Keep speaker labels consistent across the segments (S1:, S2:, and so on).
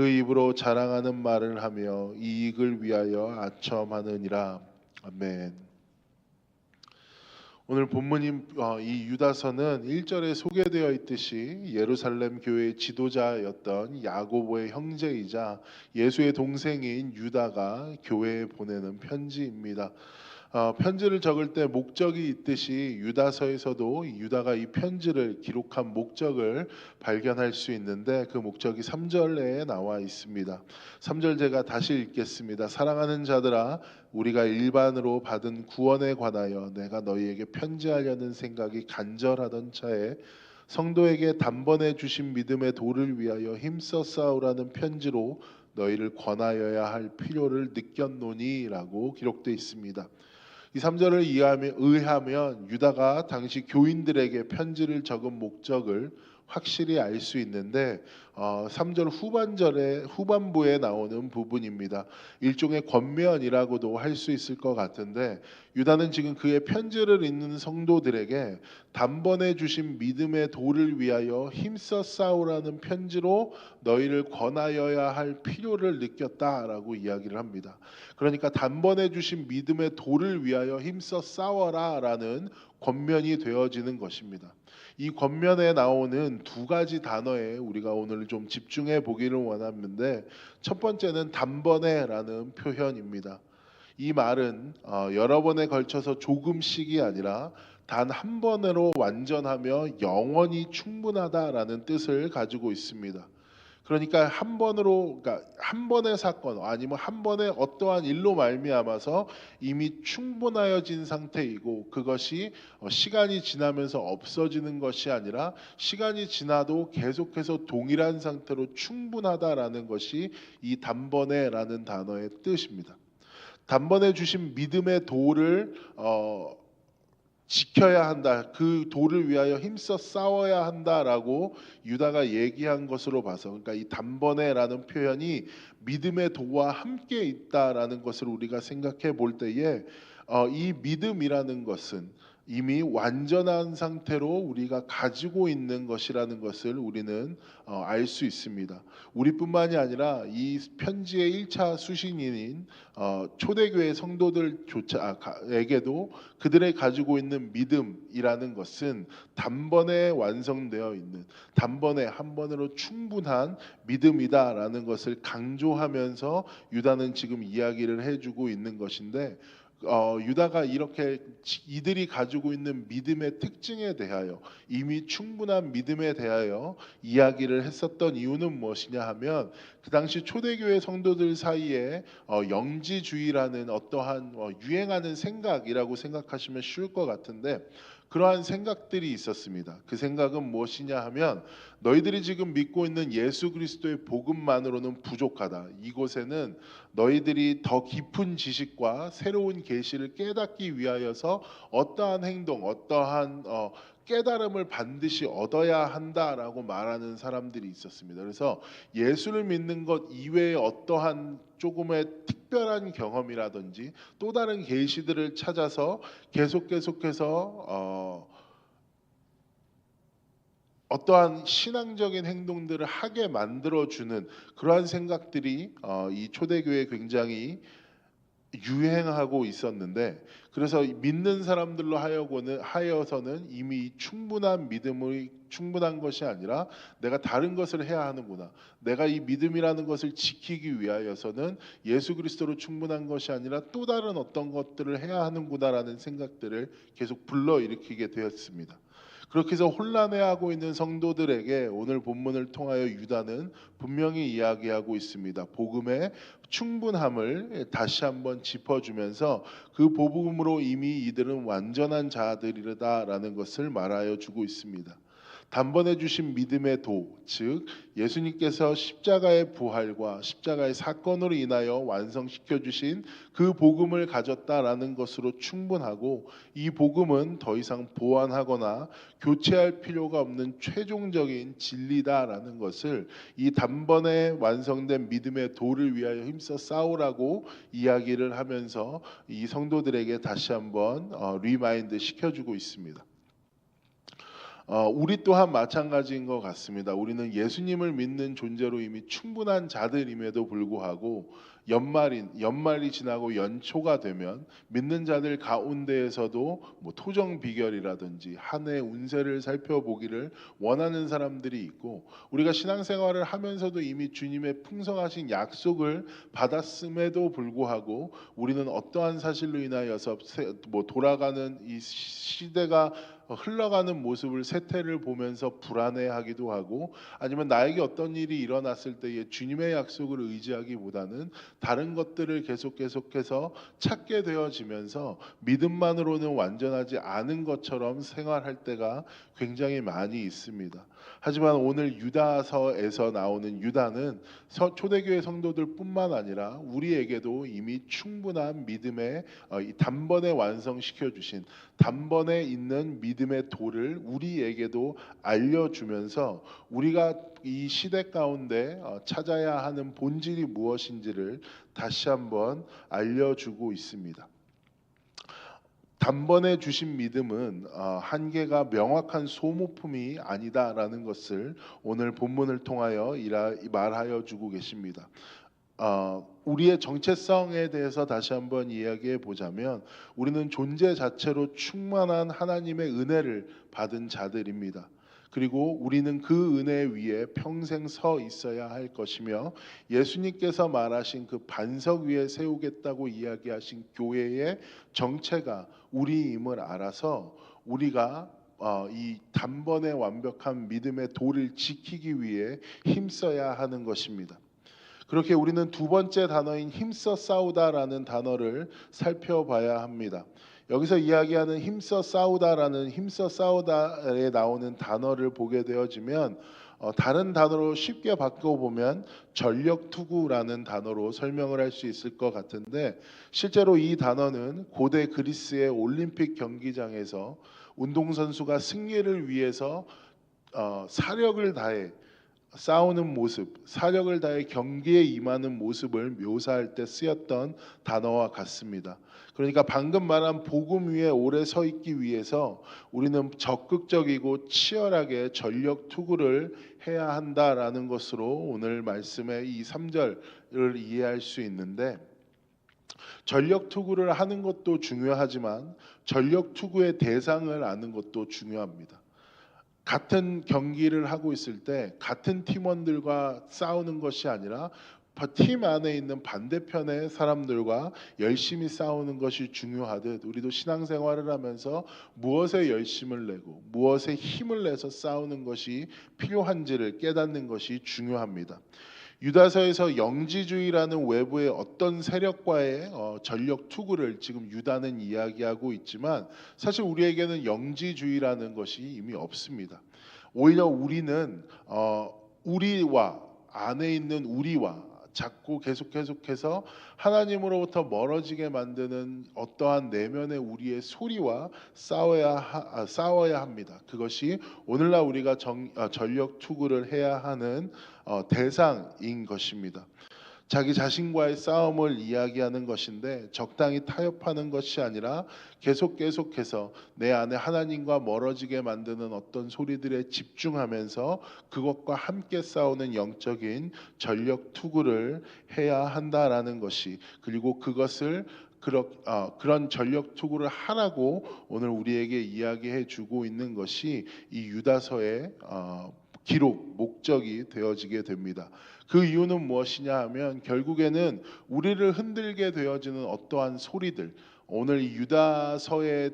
S1: 그 입으로 자랑하는 말을 하며 이익을 위하여 아첨하느니라. 아멘. 오늘 본문인 이 유다서는 1절에 소개되어 있듯이 예루살렘 교회의 지도자였던 야고보의 형제이자 예수의 동생인 유다가 교회에 보내는 편지입니다. 편지를 적을 때 목적이 있듯이 유다서에서도 유다가 이 편지를 기록한 목적을 발견할 수 있는데 그 목적이 3절에 나와 있습니다. 3절 제가 다시 읽겠습니다. 사랑하는 자들아, 우리가 일반으로 받은 구원에 관하여 내가 너희에게 편지하려는 생각이 간절하던 차에 성도에게 단번에 주신 믿음의 도를 위하여 힘써 싸우라는 편지로 너희를 권하여야 할 필요를 느꼈노니라고 기록되어 있습니다. 이 3절을 의하면 유다가 당시 교인들에게 편지를 적은 목적을 확실히 알 수 있는데 3절 후반부에 나오는 부분입니다. 일종의 권면이라고도 할 수 있을 것 같은데 유다는 지금 그의 편지를 읽는 성도들에게 단번에 주신 믿음의 도를 위하여 힘써 싸우라는 편지로 너희를 권하여야 할 필요를 느꼈다라고 이야기를 합니다. 그러니까 단번에 주신 믿음의 도를 위하여 힘써 싸워라라는 권면이 되어지는 것입니다. 이 권면에 나오는 두 가지 단어에 우리가 오늘 좀 집중해 보기를 원하는데 첫 번째는 단번에라는 표현입니다. 이 말은 여러 번에 걸쳐서 조금씩이 아니라 단 한 번으로 완전하며 영원히 충분하다라는 뜻을 가지고 있습니다. 그러니까 그러니까 한 번의 사건 아니면 한 번의 어떠한 일로 말미암아서 이미 충분하여진 상태이고 그것이 시간이 지나면서 없어지는 것이 아니라 시간이 지나도 계속해서 동일한 상태로 충분하다라는 것이 이 단번에라는 단어의 뜻입니다. 단번에 주신 믿음의 도를 지켜야 한다. 그 도를 위하여 힘써 싸워야 한다라고 유다가 얘기한 것으로 봐서 그러니까 이 단번에라는 표현이 믿음의 도와 함께 있다라는 것을 우리가 생각해 볼 때에 이 믿음이라는 것은 이미 완전한 상태로 우리가 가지고 있는 것이라는 것을 우리는 알 수 있습니다. 우리뿐만이 아니라 이 편지의 1차 수신인인 초대교회 성도들조차에게도 그들의 가지고 있는 믿음이라는 것은 단번에 완성되어 있는 단번에 한 번으로 충분한 믿음이다라는 것을 강조하면서 유다는 지금 이야기를 해주고 있는 것인데 유다가 이렇게 이들이 가지고 있는 믿음의 특징에 대하여 이미 충분한 믿음에 대하여 이야기를 했었던 이유는 무엇이냐 하면 그 당시 초대교회 성도들 사이에 영지주의라는 어떠한 유행하는 생각이라고 생각하시면 쉬울 것 같은데 그러한 생각들이 있었습니다. 그 생각은 무엇이냐 하면 너희들이 지금 믿고 있는 예수 그리스도의 복음만으로는 부족하다. 이곳에는 너희들이 더 깊은 지식과 새로운 계시를 깨닫기 위하여서 어떠한 행동, 어떠한 깨달음을 반드시 얻어야 한다라고 말하는 사람들이 있었습니다. 그래서 예수를 믿는 것 이외에 어떠한 조금의 특별한 경험이라든지 또 다른 계시들을 찾아서 계속해서 어떠한 신앙적인 행동들을 하게 만들어주는 그러한 생각들이 이 초대교회에 굉장히 유행하고 있었는데 그래서 믿는 사람들로 하여서는 이미 충분한 믿음이 충분한 것이 아니라 내가 다른 것을 해야 하는구나. 내가 이 믿음이라는 것을 지키기 위하여서는 예수 그리스도로 충분한 것이 아니라 또 다른 어떤 것들을 해야 하는구나라는 생각들을 계속 불러일으키게 되었습니다. 그렇게 해서 혼란해하고 있는 성도들에게 오늘 본문을 통하여 유다는 분명히 이야기하고 있습니다. 복음의 충분함을 다시 한번 짚어주면서 그 복음으로 이미 이들은 완전한 자들이다라는 것을 말하여 주고 있습니다. 단번에 주신 믿음의 도, 즉 예수님께서 십자가의 부활과 십자가의 사건으로 인하여 완성시켜 주신 그 복음을 가졌다라는 것으로 충분하고 이 복음은 더 이상 보완하거나 교체할 필요가 없는 최종적인 진리다라는 것을 이 단번에 완성된 믿음의 도를 위하여 힘써 싸우라고 이야기를 하면서 이 성도들에게 다시 한번 리마인드 시켜주고 있습니다. 우리 또한 마찬가지인 것 같습니다. 우리는 예수님을 믿는 존재로 이미 충분한 자들임에도 불구하고 연말이 지나고 연초가 되면 믿는 자들 가운데에서도 뭐 토정 비결이라든지 한 해 운세를 살펴보기를 원하는 사람들이 있고, 우리가 신앙생활을 하면서도 이미 주님의 풍성하신 약속을 받았음에도 불구하고 우리는 어떠한 사실로 인하여서 돌아가는 이 시대가 흘러가는 모습을 세태를 보면서 불안해하기도 하고, 아니면 나에게 어떤 일이 일어났을 때에 주님의 약속을 의지하기보다는 다른 것들을 계속해서 찾게 되어지면서 믿음만으로는 완전하지 않은 것처럼 생활할 때가 굉장히 많이 있습니다. 하지만 오늘 유다서에서 나오는 유다는 초대교회 성도들뿐만 아니라 우리에게도 이미 충분한 믿음의 이 단번에 완성시켜 주신 단번에 있는 믿음의 도를 우리에게도 알려주면서 우리가 이 시대 가운데 찾아야 하는 본질이 무엇인지를 다시 한번 알려주고 있습니다. 단번에 주신 믿음은 한계가 명확한 소모품이 아니다라는 것을 오늘 본문을 통하여 말하여 주고 계십니다. 우리의 정체성에 대해서 다시 한번 이야기해 보자면, 우리는 존재 자체로 충만한 하나님의 은혜를 받은 자들입니다. 그리고 우리는 그 은혜 위에 평생 서 있어야 할 것이며, 예수님께서 말하신 그 반석 위에 세우겠다고 이야기하신 교회의 정체가 우리임을 알아서 우리가 이 단번에 완벽한 믿음의 도를 지키기 위해 힘써야 하는 것입니다. 그렇게 우리는 두 번째 단어인 힘써 싸우다라는 단어를 살펴봐야 합니다. 여기서 이야기하는 힘써 싸우다에 나오는 단어를 보게 되어지면 다른 단어로 쉽게 바꿔보면 전력투구라는 단어로 설명을 할 수 있을 것 같은데, 실제로 이 단어는 고대 그리스의 올림픽 경기장에서 운동선수가 승리를 위해서 사력을 다해 싸우는 모습, 사력을 다해 경기에 임하는 모습을 묘사할 때 쓰였던 단어와 같습니다. 그러니까 방금 말한 복음 위에 오래 서 있기 위해서 우리는 적극적이고 치열하게 전력 투구를 해야 한다라는 것으로 오늘 말씀의 이 3절을 이해할 수 있는데, 전력 투구를 하는 것도 중요하지만 전력 투구의 대상을 아는 것도 중요합니다. 같은 경기를 하고 있을 때 같은 팀원들과 싸우는 것이 아니라 팀 안에 있는 반대편의 사람들과 열심히 싸우는 것이 중요하듯, 우리도 신앙생활을 하면서 무엇에 열심을 내고 무엇에 힘을 내서 싸우는 것이 필요한지를 깨닫는 것이 중요합니다. 유다서에서 영지주의라는 외부의 어떤 세력과의 전력 투구를 지금 유다는 이야기하고 있지만, 사실 우리에게는 영지주의라는 것이 이미 없습니다. 오히려 우리는 우리와 안에 있는 우리와 자꾸 계속해서 하나님으로부터 멀어지게 만드는 어떠한 내면의 우리의 소리와 싸워야 합니다. 그것이 오늘날 우리가 전력 투구를 해야 하는 대상인 것입니다. 자기 자신과의 싸움을 이야기하는 것인데, 적당히 타협하는 것이 아니라 계속해서 내 안에 하나님과 멀어지게 만드는 어떤 소리들에 집중하면서 그것과 함께 싸우는 영적인 전력 투구를 해야 한다라는 것이, 그리고 그것을 그런 전력 투구를 하라고 오늘 우리에게 이야기해 주고 있는 것이 이 유다서의 기록 목적이 되어지게 됩니다. 그 이유는 무엇이냐 하면, 결국에는 우리를 흔들게 되어지는 어떠한 소리들, 오늘 이 유다서에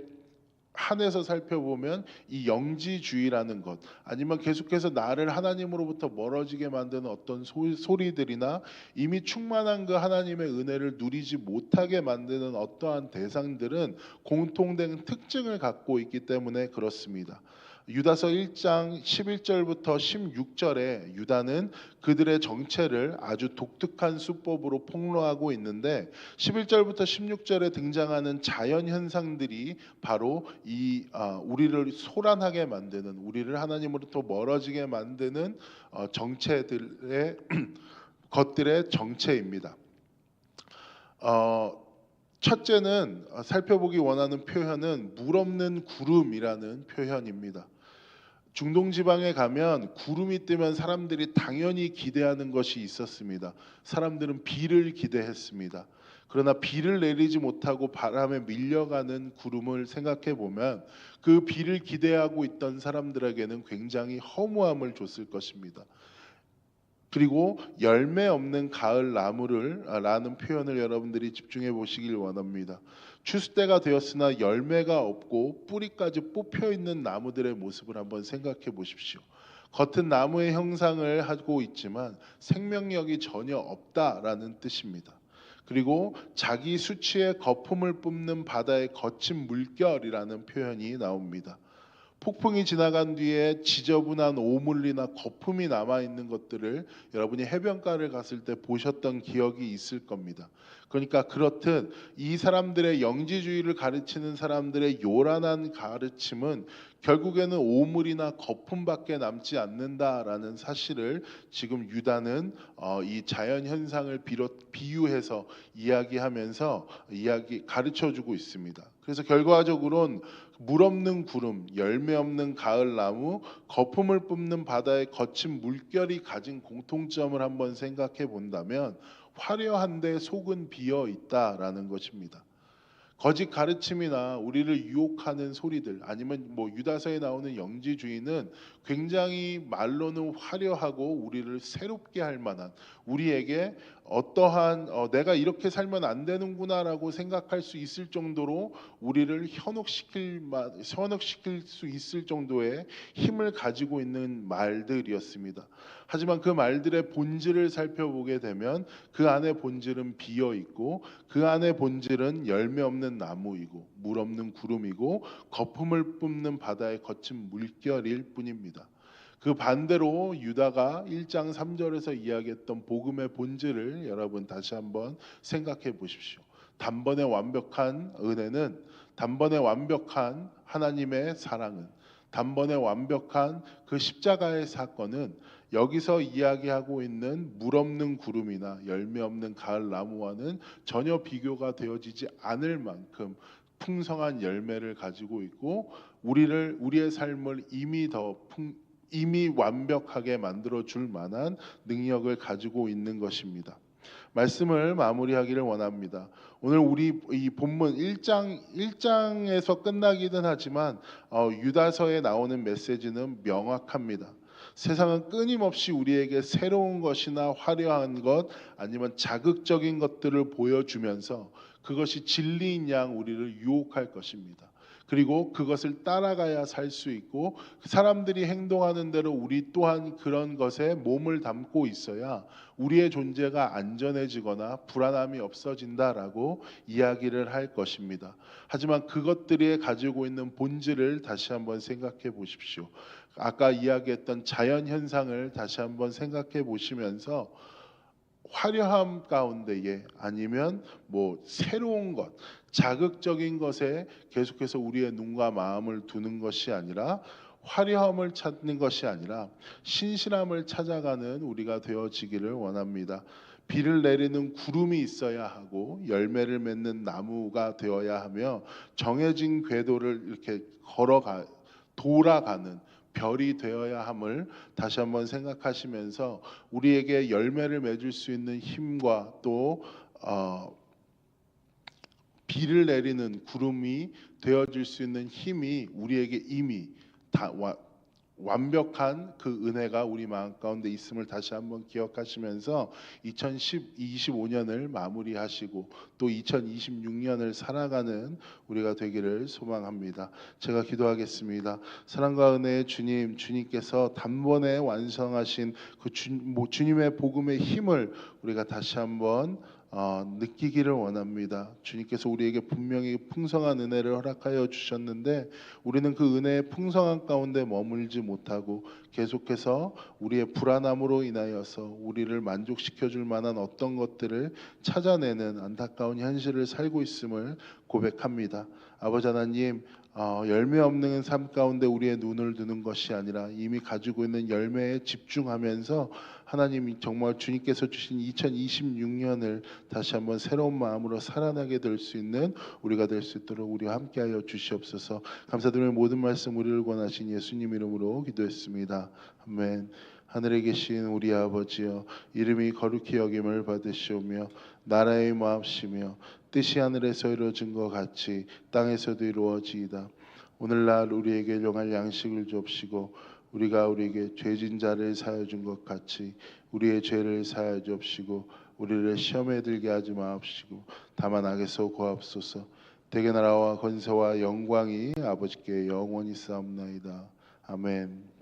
S1: 한해서 살펴보면 이 영지주의라는 것, 아니면 계속해서 나를 하나님으로부터 멀어지게 만드는 어떤 소리들이나 이미 충만한 그 하나님의 은혜를 누리지 못하게 만드는 어떠한 대상들은 공통된 특징을 갖고 있기 때문에 그렇습니다. 유다서 1장 11절부터 16절에 유다는 그들의 정체를 아주 독특한 수법으로 폭로하고 있는데, 11절부터 16절에 등장하는 자연 현상들이 바로 이 우리를 소란하게 만드는, 우리를 하나님으로부터 멀어지게 만드는 정체들의 것들의 정체입니다. 첫째는 살펴보기 원하는 표현은 물 없는 구름이라는 표현입니다. 중동 지방에 가면 구름이 뜨면 사람들이 당연히 기대하는 것이 있었습니다. 사람들은 비를 기대했습니다. 그러나 비를 내리지 못하고 바람에 밀려가는 구름을 생각해 보면 그 비를 기대하고 있던 사람들에게는 굉장히 허무함을 줬을 것입니다. 그리고 열매 없는 가을 나무를 라는 표현을 여러분들이 집중해 보시길 원합니다. 추수 때가 되었으나 열매가 없고 뿌리까지 뽑혀 있는 나무들의 모습을 한번 생각해 보십시오. 겉은 나무의 형상을 하고 있지만 생명력이 전혀 없다라는 뜻입니다. 그리고 자기 수치의 거품을 뿜는 바다의 거친 물결이라는 표현이 나옵니다. 폭풍이 지나간 뒤에 지저분한 오물이나 거품이 남아 있는 것들을 여러분이 해변가를 갔을 때 보셨던 기억이 있을 겁니다. 그러니까 그렇듯 이 사람들의 영지주의를 가르치는 사람들의 요란한 가르침은 결국에는 오물이나 거품밖에 남지 않는다라는 사실을 지금 유다는 이 자연 현상을 비유해서 이야기하면서 가르쳐주고 있습니다. 그래서 결과적으로는 물 없는 구름, 열매 없는 가을 나무, 거품을 뿜는 바다의 거친 물결이 가진 공통점을 한번 생각해 본다면 화려한데 속은 비어 있다라는 것입니다. 거짓 가르침이나 우리를 유혹하는 소리들 아니면 뭐 유다서에 나오는 영지주의는 굉장히 말로는 화려하고 우리를 새롭게 할 만한 우리에게 어떠한 내가 이렇게 살면 안 되는구나라고 생각할 수 있을 정도로 우리를 현혹시킬 수 있을 정도의 힘을 가지고 있는 말들이었습니다. 하지만 그 말들의 본질을 살펴보게 되면 그 안의 본질은 비어 있고 그 안의 본질은 열매 없는 나무이고 물 없는 구름이고 거품을 뿜는 바다의 거친 물결일 뿐입니다. 그 반대로 유다가 1장 3절에서 이야기했던 복음의 본질을 여러분 다시 한번 생각해 보십시오. 단번에 완벽한 은혜는, 단번에 완벽한 하나님의 사랑은, 단번에 완벽한 그 십자가의 사건은 여기서 이야기하고 있는 물 없는 구름이나 열매 없는 가을 나무와는 전혀 비교가 되어지지 않을 만큼 풍성한 열매를 가지고 있고 우리의 삶을 이미 완벽하게 만들어 줄 만한 능력을 가지고 있는 것입니다. 말씀을 마무리하기를 원합니다. 오늘 우리 이 본문 1장에서 끝나기는 하지만 유다서에 나오는 메시지는 명확합니다. 세상은 끊임없이 우리에게 새로운 것이나 화려한 것 아니면 자극적인 것들을 보여주면서 그것이 진리인 양 우리를 유혹할 것입니다. 그리고 그것을 따라가야 살 수 있고 사람들이 행동하는 대로 우리 또한 그런 것에 몸을 담고 있어야 우리의 존재가 안전해지거나 불안함이 없어진다라고 이야기를 할 것입니다. 하지만 그것들이 가지고 있는 본질을 다시 한번 생각해 보십시오. 아까 이야기했던 자연 현상을 다시 한번 생각해 보시면서 화려함 가운데에 아니면 뭐 새로운 것, 자극적인 것에 계속해서 우리의 눈과 마음을 두는 것이 아니라 화려함을 찾는 것이 아니라 신실함을 찾아가는 우리가 되어지기를 원합니다. 비를 내리는 구름이 있어야 하고 열매를 맺는 나무가 되어야 하며 정해진 궤도를 이렇게 돌아가는 별이 되어야 함을 다시 한번 생각하시면서 우리에게 열매를 맺을 수 있는 힘과 또 비를 내리는 구름이 되어줄 수 있는 힘이 우리에게 이미 완벽한 그 은혜가 우리 마음 가운데 있음을 다시 한번 기억하시면서 2025년을 마무리하시고 또 2026년을 살아가는 우리가 되기를 소망합니다. 제가 기도하겠습니다. 사랑과 은혜의 주님, 주님께서 단번에 완성하신 그 주님의 복음의 힘을 우리가 다시 한번 느끼기를 원합니다. 주님께서 우리에게 분명히 풍성한 은혜를 허락하여 주셨는데 우리는 그 은혜의 풍성한 가운데 머물지 못하고 계속해서 우리의 불안함으로 인하여서 우리를 만족시켜 줄 만한 어떤 것들을 찾아내는 안타까운 현실을 살고 있음을 고백합니다. 아버지 하나님, 열매 없는 삶 가운데 우리의 눈을 두는 것이 아니라 이미 가지고 있는 열매에 집중하면서 하나님이 정말 주님께서 주신 2026년을 다시 한번 새로운 마음으로 살아나게 될 수 있는 우리가 될 수 있도록 우리와 함께하여 주시옵소서. 감사드리며 모든 말씀 우리를 권하신 예수님 이름으로 기도했습니다. 아멘. 하늘에 계신 우리 아버지여, 이름이 거룩히 여김을 받으시오며 나라의 마음이시며 뜻이 하늘에서 이루어진 것 같이 땅에서도 이루어지이다. 오늘날 우리에게 일용할 양식을 주옵시고 우리가 우리에게 죄진 자를 사하여 준 것 같이 우리의 죄를 사하여 주옵시고 우리를 시험에 들게 하지 마옵시고 다만 악에서 구하옵소서. 대개 나라와 권세와 영광이 아버지께 영원히 싸움나이다. 아멘.